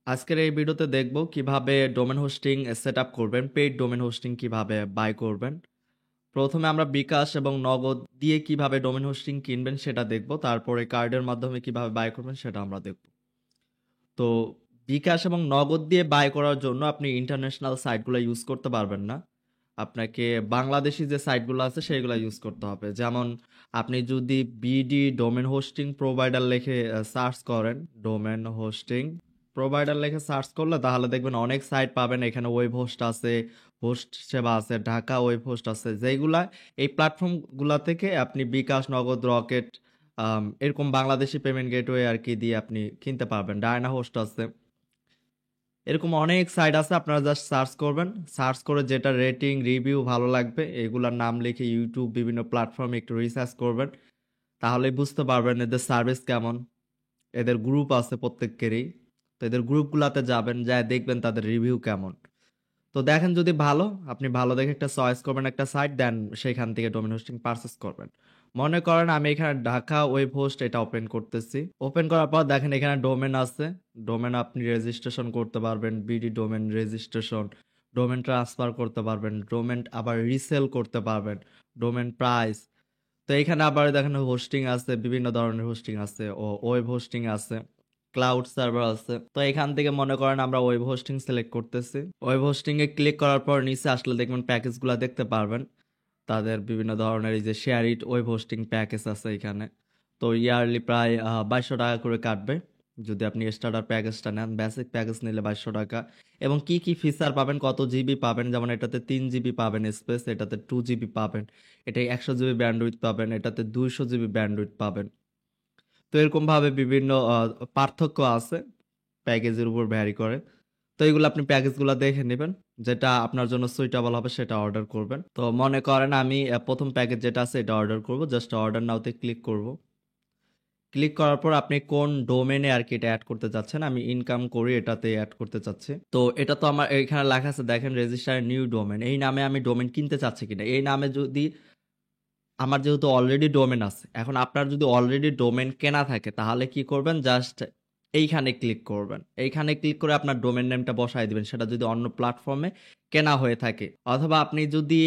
আজকের এই ভিডিওতে দেখব কিভাবে ডোমেন হোস্টিং সেটআপ করবেন, পেইড ডোমেন হোস্টিং কিভাবে বাই করবেন। প্রথমে আমরা বিকাশ এবং নগদ দিয়ে কিভাবে ডোমেন হোস্টিং কিনবেন সেটা দেখব, তারপরে কার্ডের মাধ্যমে কিভাবে বাই করবেন সেটা আমরা দেখব। তো বিকাশ এবং নগদ দিয়ে বাই করার জন্য আপনি ইন্টারন্যাশনাল সাইটগুলো ইউজ করতে পারবেন না, আপনাকে বাংলাদেশি যে সাইটগুলো আছে সেইগুলো ইউজ করতে হবে। যেমন আপনি যদি বিডি ডোমেন হোস্টিং প্রোভাইডার লিখে সার্চ করেন, ডোমেন হোস্টিং প্রোভাইডার লিখে সার্চ করলে তাহলে দেখবেন অনেক সাইট পাবেন। এখানে ওয়েব হোস্ট আছে, হোস্ট সেবা আছে, ঢাকা ওয়েব হোস্ট আছে, যেগুলা এই প্ল্যাটফর্মগুলা থেকে আপনি বিকাশ, নগদ, রকেট এরকম বাংলাদেশি পেমেন্ট গেটওয়ে আর কি দিয়ে আপনি কিনতে পারবেন। ডায়না হোস্ট আছে, এরকম অনেক সাইট আছে। আপনারা জাস্ট সার্চ করবেন, সার্চ করে যেটা রেটিং রিভিউ ভালো লাগবে এগুলার নাম লিখে ইউটিউব বিভিন্ন প্ল্যাটফর্মে একটু রিসার্চ করবেন, তাহলেই বুঝতে পারবেন এদের সার্ভিস কেমন। এদের গ্রুপ আছে প্রত্যেকেরই, তো এদের গ্রুপগুলোতে যাবেন, যায় দেখবেন তাদের রিভিউ কেমন। তো দেখেন যদি ভালো, আপনি ভালো দেখে একটা চয়েস করবেন একটা সাইট, দেন সেইখান থেকে ডোমেন হোস্টিং পারচেস করবেন। মনে করেন আমি এখানে ঢাকা ওয়েব হোস্ট এটা ওপেন করতেছি। ওপেন করার পর দেখেন এখানে ডোমেন আছে, ডোমেন আপনি রেজিস্ট্রেশন করতে পারবেন, BD domain registration, domain transfer করতে পারবেন, ডোমেন আবার রিসেল করতে পারবেন, ডোমেন প্রাইস। তো এখানে আবার দেখেন হোস্টিং আছে, বিভিন্ন ধরনের হোস্টিং আছে, ও ওয়েব হোস্টিং আছে, ক্লাউড সার্ভার আছে। তো এখান থেকে মনে করেন আমরা ওয়েব হোস্টিং সিলেক্ট করতেছি। ওয়েব হোস্টিং এ ক্লিক করার পর নিচে আসলে দেখবেন প্যাকেজগুলো দেখতে পারবেন। তাদের বিভিন্ন ধরনের এই যে share it web hosting package আছে এখানে। তো ইয়ারলি প্রায় 2200 টাকা করে কাটবে যদি আপনি স্টার্টার প্যাকেজটা নেন। বেসিক প্যাকেজ নিলে 2200 টাকা। এবং কি কি ফিচার পাবেন, কত জিবি পাবেন, যেমন এটাতে 3 জিবি পাবেন স্পেস, এটাতে 2 জিবি পাবেন, এটাই 100 জিবি ব্যান্ডউইথ পাবেন, এটাতে 200 জিবি ব্যান্ডউইথ পাবেন। তো এরকমভাবে বিভিন্ন পার্থক্য আছে, প্যাকেজের উপর ভ্যারি করে। তো এগুলো আপনি প্যাকেজগুলো দেখে নেবেন, যেটা আপনার জন্য সুইটেবল হবে সেটা অর্ডার করবেন। তো মনে করেন আমি প্রথম প্যাকেজ যেটা আছে এটা অর্ডার করব, জাস্ট অর্ডার নাওতে ক্লিক করব। ক্লিক করার পর আপনি কোন ডোমেনে আর কি এটা অ্যাড করতে চাচ্ছেন, আমি ইনকাম করি এটাতে অ্যাড করতে চাচ্ছি। তো এটা তো আমার এখানে লেখা আছে দেখেন, রেজিস্টার নিউ ডোমেন, এই নামে আমি ডোমেন কিনতে চাচ্ছি কিনা। এই নামে যদি আমার যেহেতু অলরেডি ডোমেন আছে, এখন আপনার যদি অলরেডি ডোমেন কেনা থাকে তাহলে কি করবেন, জাস্ট এইখানে ক্লিক করবেন। এইখানে ক্লিক করে আপনার ডোমেন নেমটা বসাই দিবেন, সেটা যদি অন্য প্ল্যাটফর্মে কেনা হয়ে থাকে। অথবা আপনি যদি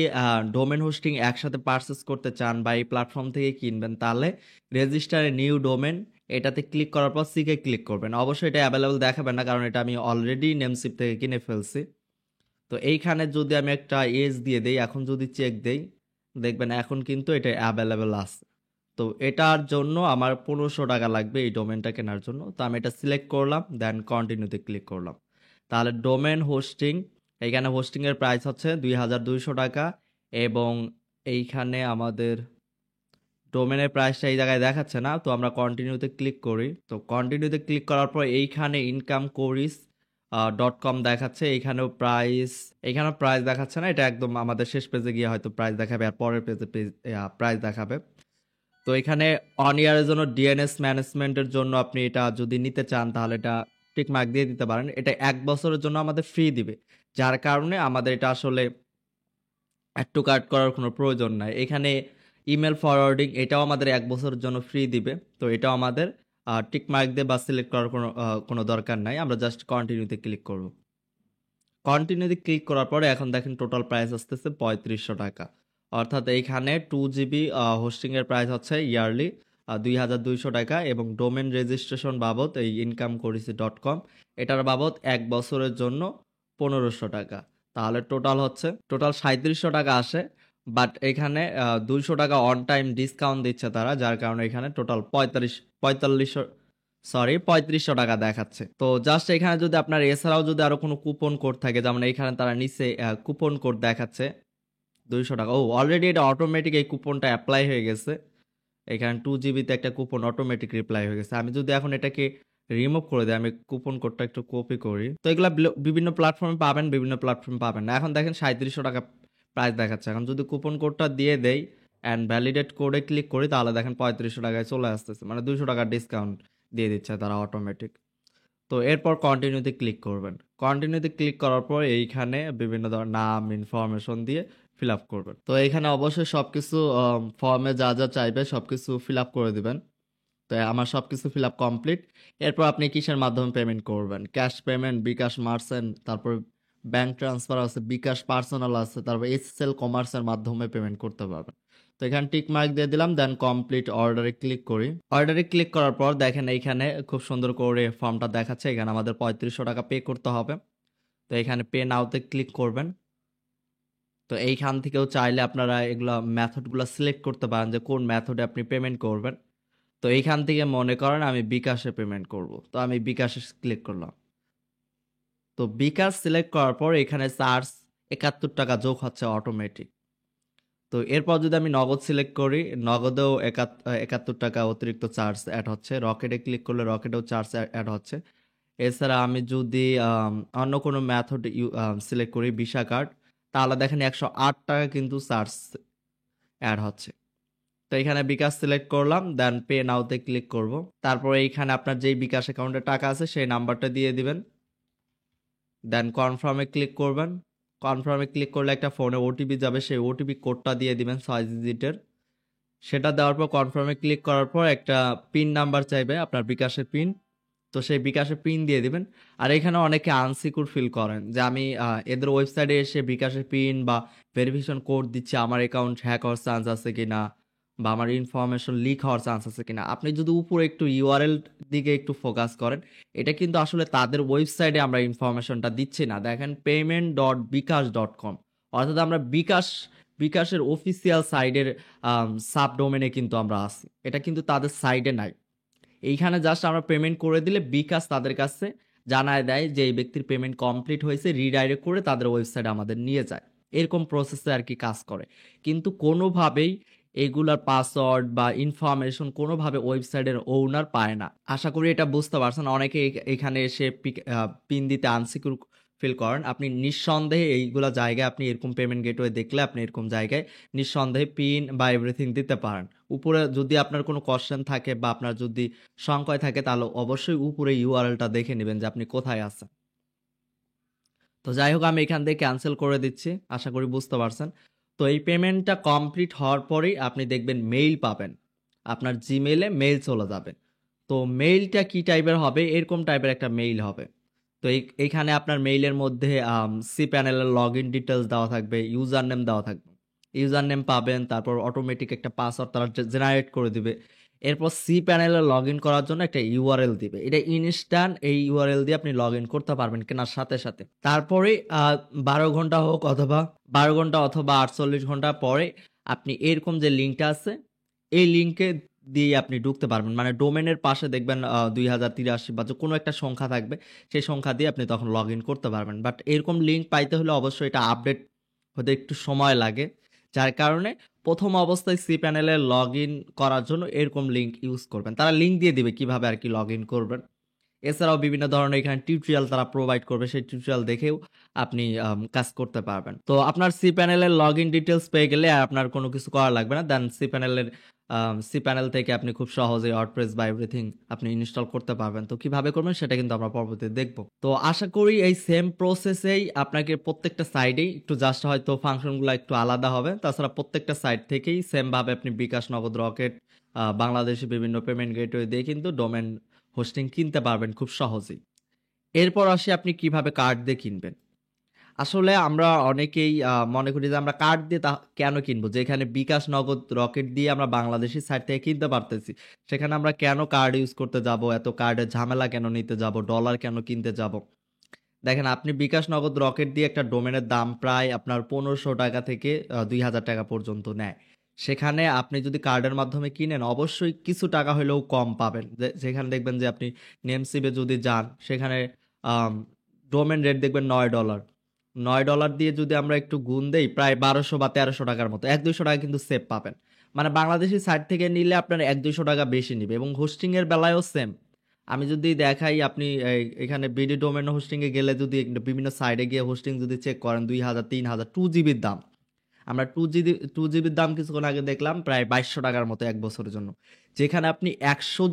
ডোমেন হোস্টিং একসাথে পারচেস করতে চান বা এই প্ল্যাটফর্ম থেকে কিনবেন, তাহলে রেজিস্টারে নিউ ডোমেন এটাতে ক্লিক করার পর সিকে ক্লিক করবেন। অবশ্যই এটা অ্যাভেলেবল দেখাবেন না, কারণ এটা আমি অলরেডি নেমসিপ থেকে কিনে ফেলছি। তো এইখানে যদি আমি একটা এজ দিয়ে দেই, এখন যদি চেক দেই, দেখবেন এখন কিন্তু এটা অ্যাভেলেবেল আছে। তো এটার জন্য আমার 1500 টাকা লাগবে এই ডোমেনটা কেনার জন্য। তো আমি এটা সিলেক্ট করলাম, দেন কন্টিনিউতে ক্লিক করলাম। তাহলে ডোমেন হোস্টিং, এইখানে হোস্টিংয়ের প্রাইস হচ্ছে 2200 টাকা। এবং এইখানে আমাদের ডোমেনের প্রাইসটা এই জায়গায় দেখাচ্ছে না, তো আমরা কন্টিনিউতে ক্লিক করি। তো কন্টিনিউতে ক্লিক করার পর এইখানে ইনকাম কোরিস .com দেখাচ্ছে, এইখানেও প্রাইস দেখাচ্ছে না। এটা একদম আমাদের শেষ পেজে গিয়ে হয়তো প্রাইস দেখাবে, আর পরের পেজে প্রাইস দেখাবে। তো এখানে অন ইয়ারের জন্য ডিএনএস ম্যানেজমেন্টের জন্য আপনি এটা যদি নিতে চান তাহলে এটা টিক মার্ক দিয়ে দিতে পারেন। এটা 1 বছরের জন্য আমাদের ফ্রি দিবে, যার কারণে আমাদের এটা আসলে অ্যাড টু কার্ট করার কোনো প্রয়োজন নাই। এখানে ইমেল ফরওয়ার্ডিং এটাও আমাদের 1 বছরের জন্য ফ্রি দিবে। তো এটাও আমাদের টিক মার্ক দিয়ে বা সিলেক্ট করার কোনো দরকার নাই, আমরা জাস্ট কন্টিনিউতে ক্লিক করব। কন্টিনিউতে ক্লিক করার পরে এখন দেখেন টোটাল প্রাইস আসতেছে 3500 টাকা। অর্থাৎ এইখানে 2 জিবি হোস্টিংয়ের প্রাইস হচ্ছে ইয়ারলি 2200 টাকা, এবং ডোমেন রেজিস্ট্রেশন বাবদ এই ইনকাম করেছি .com এটার বাবদ 1 বছরের জন্য 1500 টাকা। তাহলে টোটাল 3700 টাকা আসে। বাট এখানে 200 টাকা অন টাইম ডিসকাউন্ট দিচ্ছে তারা, যার কারণে এখানে টোটাল 3500 টাকা দেখাচ্ছে। তো জাস্ট এখানে যদি আপনার এছাড়াও যদি আরো কোনো কুপন কোড থাকে, যেমন এখানে তারা নিচে কুপন কোড দেখাচ্ছে 200 টাকা। ও অলরেডি এটা অটোমেটিক এই কুপনটা অ্যাপ্লাই হয়ে গেছে। এখানে 2 জিবিতে একটা কুপন অটোমেটিক রিপ্লাই হয়ে গেছে। আমি যদি এখন এটাকে রিমুভ করে দিই, আমি কুপন কোডটা একটু কপি করি। তো এগুলা বিভিন্ন প্ল্যাটফর্মে পাবেন, বিভিন্ন প্ল্যাটফর্মে পাবেন না। এখন দেখেন 3700 টাকা প্রাইস দেখাচ্ছে। এখন যদি কুপন কোডটা দিয়ে দেই অ্যান্ড ভ্যালিডেট কোডে ক্লিক করি, তাহলে দেখেন 3500 টাকায় চলে আসতেছে, মানে 200 টাকার ডিসকাউন্ট দিয়ে দিচ্ছে তারা অটোমেটিক। তো এরপর কন্টিনিউতে ক্লিক করবেন। কন্টিনিউতে ক্লিক করার পর এইখানে বিভিন্ন ধরনের নাম ইনফরমেশন দিয়ে ফিল আপ করবেন। তো এইখানে অবশ্যই সবকিছু ফর্মে যা যা চাইবে সবকিছু ফিল আপ করে দিবেন। তো আমার সবকিছু ফিল আপ কমপ্লিট। এরপর আপনি কিসের মাধ্যমে পেমেন্ট করবেন? ক্যাশ পেমেন্ট, বিকাশ মার্চেন্ট, তারপর ব্যাংক ট্রান্সফার আছে, বিকাশ পার্সোনাল আছে, তারপর এসএসএল কমার্সের মাধ্যমে পেমেন্ট করতে পারবেন। তো এখানে টিক মার্ক দিয়ে দিলাম, দেন কমপ্লিট অর্ডারে ক্লিক করি। অর্ডারে ক্লিক করার পর দেখেন এইখানে খুব সুন্দর করে ফর্মটা দেখাচ্ছে। এখানে আমাদের 3500 টাকা পে করতে হবে। তো এখানে পে নাওতে ক্লিক করবেন। তো এইখান থেকেও চাইলে আপনারা এগুলা মেথডগুলো সিলেক্ট করতে পারেন যে কোন মেথডে আপনি পেমেন্ট করবেন। তো এইখান থেকে মনে করেন আমি বিকাশে পেমেন্ট করব, তো আমি বিকাশে ক্লিক করলাম। তো বিকাশ সিলেক্ট করার পর এখানে চার্জ 71 টাকা যোগ হচ্ছে অটোমেটিক। তো এরপর যদি আমি নগদ সিলেক্ট করি, নগদেও 71 টাকা অতিরিক্ত চার্জ অ্যাড হচ্ছে। রকেটে ক্লিক করলে রকেটেও চার্জ অ্যাড হচ্ছে। এছাড়া আমি যদি অন্য কোনো মেথড সিলেক্ট করি, ভিসা কার্ড, তাহলে দেখেন 108 টাকা কিন্তু চার্জ অ্যাড হচ্ছে। তো এখানে বিকাশ সিলেক্ট করলাম, দেন পে নাওতে ক্লিক করব। তারপরে এইখানে আপনার যেই বিকাশ অ্যাকাউন্টে টাকা আছে সেই নাম্বারটা দিয়ে দিবেন, দেন কনফার্মে ক্লিক করবেন। কনফার্মে ক্লিক করলে একটা ফোনে ওটিপি যাবে, সেই ওটিপি কোডটা দিয়ে দিবেন 6 ডিজিটের। সেটা দেওয়ার পর কনফার্মে ক্লিক করার পর একটা পিন নাম্বার চাইবে, আপনার বিকাশের পিন। তো সেই বিকাশের পিন দিয়ে দিবেন। আর এখানে অনেকে আনসিকিউর ফিল করেন যে আমি এদের ওয়েবসাইটে এসে বিকাশের পিন বা ভেরিফিকেশন কোড দিচ্ছি, আমার অ্যাকাউন্ট হ্যাক হওয়ার চান্স আছে কিনা বা আমার ইনফরমেশন লিক হওয়ার চান্স আছে কিনা। আপনি যদি উপরে একটু ইউআরএল দিকে একটু ফোকাস করেন, এটা কিন্তু আসলে তাদের ওয়েবসাইটে আমরা ইনফরমেশনটা দিচ্ছি না। দেখেন payment.bikash.com, অর্থাৎ আমরা বিকাশের অফিসিয়াল সাইডের সাব ডোমেনে কিন্তু আমরা আছি, এটা কিন্তু তাদের সাইডে নাই। এইখানে জাস্ট আমরা পেমেন্ট করে দিলে বিকাশ তাদের কাছে জানায় দেয় যে এই ব্যক্তির পেমেন্ট কমপ্লিট হয়েছে, রিডাইরেক্ট করে তাদের ওয়েবসাইটে আমাদের নিয়ে যায়। এরকম প্রসেসে আর কি কাজ করে। কিন্তু কোনোভাবেই এগুলার পাসওয়ার্ড বা ইনফরমেশন কোনোভাবে ওয়েবসাইটের ওনার পায় না। আশা করি এটা বুঝতে পারছেন। অনেকে এখানে এসে পিন দিতে আনসিকিউর ফিল করেন। আপনি নিঃসন্দেহে এইগুলা জায়গায় আপনি এরকম পেমেন্ট গেটওয়ে দেখলে আপনি এরকম জায়গায় নিঃসন্দেহে পিন বা এভরিথিং দিতে পারেন। উপরে যদি আপনার কোনো কোশ্চেন থাকে বা আপনার যদি সংশয় থাকে, তাহলে অবশ্যই উপরে ইউআরএলটা দেখে নেবেন যে আপনি কোথায় আছেন। তো যাই হোক, আমি এখান থেকে ক্যান্সেল করে দিচ্ছি। আশা করি বুঝতে পারছেন। তো এই পেমেন্টটা কমপ্লিট হওয়ার পরেই আপনি দেখবেন মেইল পাবেন, আপনার জিমেইলে মেইল চলে যাবে। তো মেইলটা কি টাইপের হবে? এরকম টাইপের একটা মেইল হবে। তো এইখানে আপনার মেইলের মধ্যে সি প্যানেলের লগ ইন ডিটেলস দেওয়া থাকবে, ইউজার নেম দেওয়া থাকবে। ইউজার নেম পাবেন, তারপর অটোমেটিক একটা পাসওয়ার্ড তারা জেনারেট করে দিবে। এরপর সি প্যানেলে লগ ইন করার জন্য একটা ইউআরএল দিবে। এটা ইনস্ট্যান্ট, এই ইউআরএল দিয়ে আপনি লগ ইন করতে পারবেন কেনার সাথে সাথে। তারপরে 12 ঘন্টা হোক অথবা 12 ঘন্টা অথবা 48 ঘন্টা পরে আপনি এরকম যে লিঙ্কটা আছে, এই লিঙ্কে দিয়ে আপনি ঢুকতে পারবেন। মানে ডোমেনের পাশে দেখবেন 2083 বা যে কোনো একটা সংখ্যা থাকবে, সেই সংখ্যা দিয়ে আপনি তখন লগ ইন করতে পারবেন। বাট এরকম লিঙ্ক পাইতে হলে অবশ্যই এটা আপডেট হতে একটু সময় লাগে, যার কারণে প্রথম অবস্থায় সি প্যানেলে লগ ইন করার জন্য এরকম লিঙ্ক ইউজ করবেন। তারা লিঙ্ক দিয়ে দিবে কিভাবে আর কি লগ ইন করবেন। এছাড়াও বিভিন্ন ধরনের এখানে টিউটোরিয়াল তারা প্রোভাইড করবে, সেই টিউটোরিয়াল দেখেও আপনি কাজ করতে পারবেন। তো আপনার সি প্যানেলের লগ ইন ডিটেলস পেয়ে গেলে আর আপনার কোনো কিছু করা লাগবে না। দেন সি প্যানেল থেকে আপনি খুব সহজে ওয়ার্ডপ্রেস বা এভরিথিং আপনি ইনস্টল করতে পারবেন। তো কিভাবে করবেন সেটা কিন্তু আমরা পরবর্তীতে দেখব। তো আশা করি এই সেম প্রসেসেই আপনাকে প্রত্যেকটা সাইডেই একটু জাস্ট হয়তো ফাংশনগুলো একটু আলাদা হবে, তাছাড়া প্রত্যেকটা সাইড থেকেই সেম ভাবে আপনি বিকাশ, নগদ, রকেট, বাংলাদেশি বিভিন্ন পেমেন্ট গেটওয়ে দিয়ে কিন্তু ডোমেন হোস্টিং কিনতে পারবেন খুব সহজেই। এরপর আসি আপনি কিভাবে কার্ড দিয়ে কিনবেন। আসলে আমরা অনেকেই মনে করি যে আমরা কার্ড দিয়ে কেন কিনবো, যেখানে বিকাশ, নগদ, রকেট দিয়ে আমরা বাংলাদেশি সাইট থেকে কিনতে পারতেছি, সেখানে আমরা কেন কার্ড ইউজ করতে যাব, এত কার্ডের ঝামেলা কেন নিতে যাব, ডলার কেন কিনতে যাব। দেখেন, আপনি বিকাশ, নগদ, রকেট দিয়ে একটা ডোমেনের দাম প্রায় আপনার 1500 টাকা থেকে 2000 টাকা পর্যন্ত নেয়। সেখানে আপনি যদি কার্ডের মাধ্যমে কিনেন অবশ্যই কিছু টাকা হলেও কম পাবেন। যেখানে দেখবেন যে আপনি নেমসিপে যদি যান, সেখানে ডোমেন রেট দেখবেন $9। $9 দিয়ে যদি আমরা একটু গুণ দেই, প্রায় 1200 বা 1300 টাকার মতো, 1-200 টাকা কিন্তু সেভ পাবেন। মানে বাংলাদেশি সাইট থেকে নিলে আপনার 1-200 টাকা বেশি নিবে। এবং হোস্টিং এর বেলায়ও সেম। আমি যদি দেখাই, আপনি এখানে বিডি ডোমেন হোস্টিং এ গেলে যদি বিভিন্ন সাইডে গিয়ে হোস্টিং যদি চেক করেন, 2000, 3000, 2 জিবির দাম। আমরা 2 জিবির দাম কিছুক্ষণ আগে দেখলাম প্রায় 2200 টাকার মতো 1 বছরের জন্য। যেখানে আপনি 100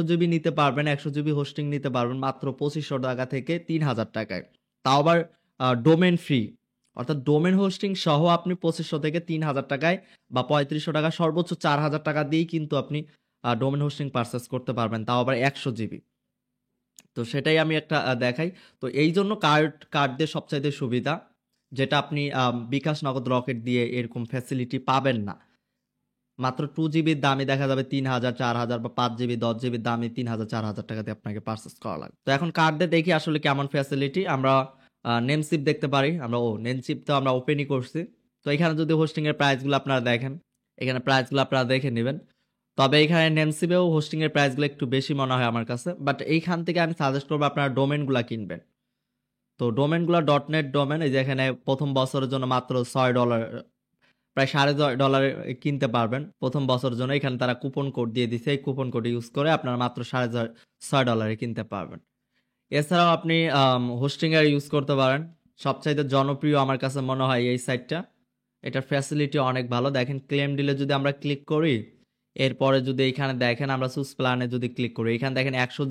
জিবি নিতে পারবেন, 100 জিবি হোস্টিং নিতে পারবেন মাত্র 2500 টাকা থেকে 3000 টাকায়। তাও আবার ডোমেন ফ্রি, অর্থাৎ ডোমেন হোস্টিং সহ আপনি 2500 থেকে 3000 টাকায় বা 3500 টাকা, সর্বোচ্চ 4000 টাকা দিয়েই কিন্তু আপনি ডোমেন হোস্টিং পারচেস করতে পারবেন, তাও আবার 100 জিবি। তো সেটাই আমি একটা দেখাই। তো এই জন্য কার্ড দিয়ে সবচাইতে সুবিধা, যেটা আপনি বিকাশ, নগদ, রকেট দিয়ে এরকম ফ্যাসিলিটি পাবেন না। মাত্র 2 জিবির দামই দেখা যাবে 3000, 4000, বা 5 জিবি 10 জিবির দামই 3000, 4000 টাকা দিয়ে আপনাকে পারচেস করা লাগবে। তো এখন কার্ড দিয়ে দেখি আসলে কেমন ফ্যাসিলিটি। আমরা নেমসিপ দেখতে পারি। নেমসিপ তো আমরা ওপেনই করছি। তো এখানে যদি হোস্টিং এর প্রাইসগুলো আপনারা দেখেন, এখানে প্রাইসগুলো আপনারা দেখে নেবেন। তবে এখানে নেমসিপেও হোস্টিং এর প্রাইসগুলো একটু বেশি মনে হয় আমার কাছে, বাট এইখান থেকে আমি সাজেস্ট করবো আপনারা ডোমেনগুলা কিনবেন। তো ডোমেনগুলো .net ডোমেন, এই যে এখানে প্রথম বছরের জন্য মাত্র $6, প্রায় $6.5 কিনতে পারবেন প্রথম বছরের জন্য। এখানে তারা কুপন কোড দিয়ে দিছে, এই কুপন কোড ইউজ করে আপনারা মাত্র $6.5 কিনতে পারবেন। এছাড়াও আপনি হোস্টিং এর ইউজ করতে পারেন। সবচাইতে জনপ্রিয় আমার কাছে মনে হয় এই সাইটটা। এটার ফ্যাসিলিটি অনেক ভালো। দেখেন ক্লেম ডিলে যদি আমরা ক্লিক করি, এরপরে যদি এইখানে দেখেন আমরা চুজ প্ল্যানে যদি ক্লিক করি, এখানে দেখেন 100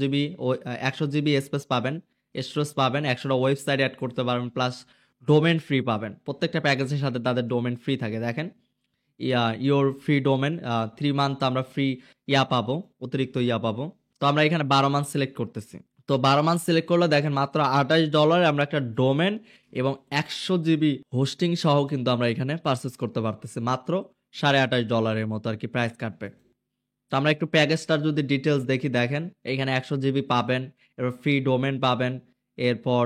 জিবি স্পেস পাবেন, স্টোরেজ পাবেন, 100টা ওয়েবসাইট অ্যাড করতে পারবেন, প্লাস ডোমেন ফ্রি পাবেন। প্রত্যেকটা প্যাকেজের সাথে তাদের ডোমেন ফ্রি থাকে। দেখেন ইয়োর ফ্রি ডোমেন 3 মান্থ আমরা ফ্রি পাবো, অতিরিক্ত পাবো। তো আমরা এখানে 12 মান্থ সিলেক্ট করতেছি। তো 12 মান্থ সিলেক্ট করলে দেখেন মাত্র $28 আমরা একটা ডোমেন এবং 100 জিবি হোস্টিং সহ কিন্তু আমরা এখানে পারচেস করতে পারতেছি মাত্র $28.5 মতো আর কি প্রাইস কাটবে। তো আমরা একটু প্যাকেজটার যদি ডিটেলস দেখি, দেখেন এখানে 100 জিবি পাবেন, এরপর ফ্রি ডোমেন পাবেন, এরপর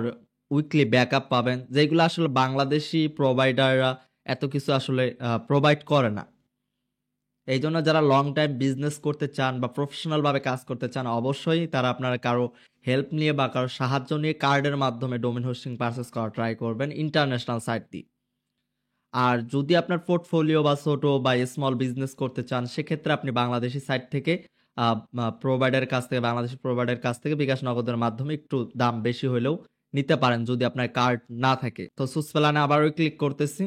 উইকলি ব্যাকআপ পাবেন, যেগুলো আসলে বাংলাদেশি প্রোভাইডাররা এত কিছু আসলে প্রোভাইড করে না। এই জন্য যারা লং টাইম বিজনেস করতে চান বা প্রফেশনাল ভাবে কাজ করতে চান, অবশ্যই তারা আপনারা কারো হেল্প নিয়ে বা কারো সাহায্য নিয়ে কার্ডের মাধ্যমে ডোমেন হোস্টিং পারচেস করা ট্রাই করবেন ইন্টারন্যাশনাল সাইট দিয়ে। আর যদি আপনার পোর্টফোলিও বা ছোট বা স্মল বিজনেস করতে চান, সেক্ষেত্রে আপনি বাংলাদেশি সাইট থেকে বাংলাদেশি প্রোভাইডারের কাছ থেকে বিকাশ, নগদের মাধ্যমে একটু দাম বেশি হলেও নিতে পারেন যদি আপনার কার্ড না থাকে। তো সুইচ প্ল্যানে আবারও ক্লিক করতেছি।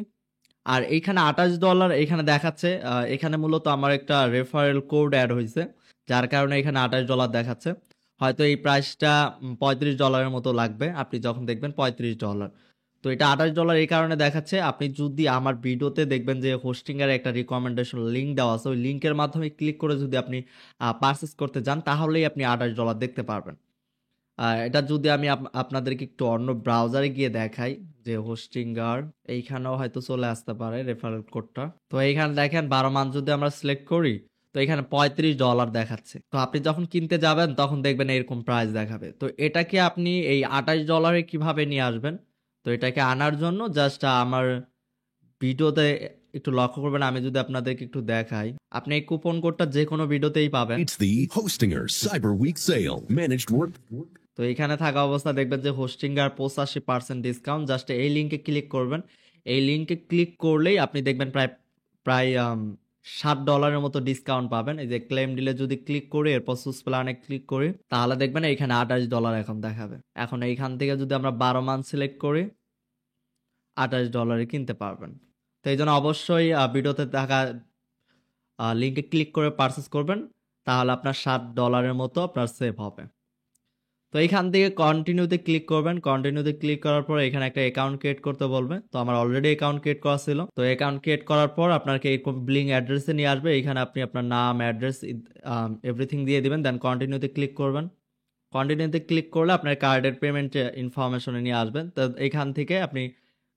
আর এইখানে $28 এখানে দেখাচ্ছে। এখানে মূলত আমার একটা রেফারেল কোড অ্যাড হয়েছে, যার কারণে এখানে $28 দেখাচ্ছে। হয়তো এই প্রাইসটা $35 মতো লাগবে আপনি যখন দেখবেন $35। তো এটা $28 এই কারণে দেখাচ্ছে, আপনি যদি আমার ভিডিওতে দেখবেন যে হোস্টিং এর একটা রিকমেন্ডেশন লিঙ্ক দেওয়া আছে, ওই লিঙ্কের মাধ্যমে ক্লিক করে যদি আপনি পারচেস করতে যান, তাহলেই আপনি $28 দেখতে পারবেন। এটা যদি আমি আপনাদেরকে একটু অন্য ব্রাউজারে গিয়ে দেখাই, যে হোস্টিঙ্গার, এইখানেও হয়তো চলে আসতে পারে রেফারেল কোডটা। তো এইখানে দেখেন 12 মান্থ যদি আমরা সিলেক্ট করি, তো এখানে $35 দেখাচ্ছে। তো আপনি যখন কিনতে যাবেন তখন দেখবেন এরকম প্রাইস দেখাবে। তো এটাকে আপনি এই $28 কিভাবে নিয়ে আসবেন? তো এটাকে আনার জন্য জাস্ট আমার ভিডিওতে একটু লক্ষ্য করবেন, আমি যদি আপনাদেরকে একটু দেখাই, আপনি এই কুপন কোডটা যে কোনো ভিডিওতেই পাবেন। It's the Hostinger Cyber Week sale. Managed work. তো এখানে থাকা অবস্থা দেখবেন যে হোস্টিঙ্গার 85% ডিসকাউন্ট। জাস্ট এই লিঙ্কে ক্লিক করবেন। এই লিঙ্কে ক্লিক করলেই আপনি দেখবেন প্রায় $7 মতো ডিসকাউন্ট পাবেন। এই যে ক্লেম ডিলে যদি ক্লিক করি, এরপর সুইচ প্ল্যানে ক্লিক করি, তাহলে দেখবেন এখানে $28 এখন দেখাবে। এখন এইখান থেকে যদি আমরা 12 মান্থ সিলেক্ট করি, $28 কিনতে পারবেন। তো এই জন্য অবশ্যই ভিডিওতে থাকা লিঙ্কে ক্লিক করে পারচেস করবেন, তাহলে আপনার $7 মতো আপনার সেভ হবে। তো এইখান থেকে কন্টিনিউতে ক্লিক করবেন। কন্টিনিউতে ক্লিক করার পর এখানে একটা অ্যাকাউন্ট ক্রিয়েট করতে বলবে। তো আমার অলরেডি অ্যাকাউন্ট ক্রিয়েট করা ছিল। তো অ্যাকাউন্ট ক্রিয়েট করার পর আপনাকে এরকম বিলিং অ্যাড্রেসে নিয়ে আসবে। এখানে আপনি আপনার নাম, অ্যাড্রেস, এভরিথিং দিয়ে দিবেন, দেন কন্টিনিউতে ক্লিক করবেন। কন্টিনিউতে ক্লিক করলে আপনার কার্ডের পেমেন্ট ইনফরমেশনে নিয়ে আসবেন। তো এখান থেকে আপনি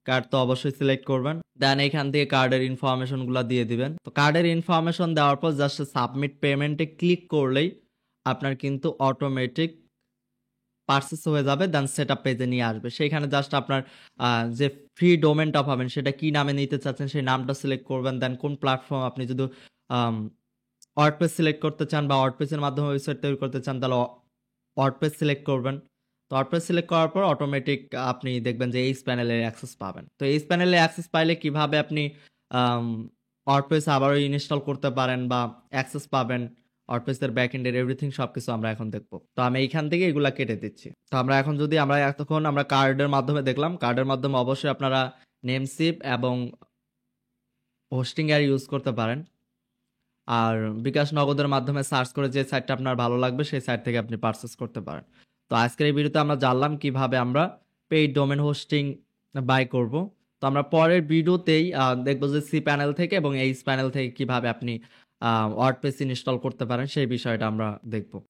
কার্ড তো অবশ্যই সিলেক্ট করবেন, দেন এখান থেকে কার্ডের ইনফরমেশনগুলো দিয়ে দিবেন। তো কার্ডের ইনফরমেশন দেওয়ার পর জাস্ট সাবমিট পেমেন্টে ক্লিক করলেই আপনার কিন্তু অটোমেটিক পারচেস হয়ে যাবে, দেন সেটআপ পেজে নিয়ে আসবে। সেইখানে জাস্ট আপনার যে ফ্রি ডোমেনটা পাবেন সেটা কি নামে নিতে চাচ্ছেন সেই নামটা সিলেক্ট করবেন, দেন কোন প্ল্যাটফর্ম আপনি যদি ওয়ার্ডপ্রেস সিলেক্ট করতে চান বা ওয়ার্ডপ্রেসের মাধ্যমে ওয়েবসাইট তৈরি করতে চান, তাহলে ওয়ার্ডপ্রেস সিলেক্ট করবেন। তো ওয়ার্ডপ্রেস সিলেক্ট করার পর অটোমেটিক আপনি দেখবেন যে এই প্যানেলের অ্যাক্সেস পাবেন। তো এই প্যানেলে অ্যাক্সেস পাইলে কিভাবে আপনি ওয়ার্ডপ্রেস আবারও ইনস্টল করতে পারেন বা অ্যাক্সেস পাবেন, ওয়ার্ডপ্রেসের ব্যাকএন্ডের এভরিথিং সবকিছু আমরা এখন দেখবো। তো আমি এইখান থেকে এগুলা কেটে দিচ্ছি। তো আমরা এখন যদি এতক্ষণ আমরা কার্ডের মাধ্যমে দেখলাম, কার্ডের মাধ্যমে অবশ্যই আপনারা নেমসিপ এবং হোস্টিং এর ইউজ করতে পারেন। আর বিকাশ, নগদের মাধ্যমে সার্চ করে যে সাইটটা আপনার ভালো লাগবে সেই সাইট থেকে আপনি পারচেস করতে পারেন। তো আজকের এই ভিডিওতে আমরা জানলাম কিভাবে আমরা পেইড ডোমেন হোস্টিং বাই করব। তো আমরা পরের ভিডিওতেই দেখবো যে সি প্যানেল থেকে এবং এইচ প্যানেল থেকে কিভাবে আপনি ওয়ার্ডপ্রেস ইনস্টল করতে পারেন সেই বিষয়টা আমরা দেখব।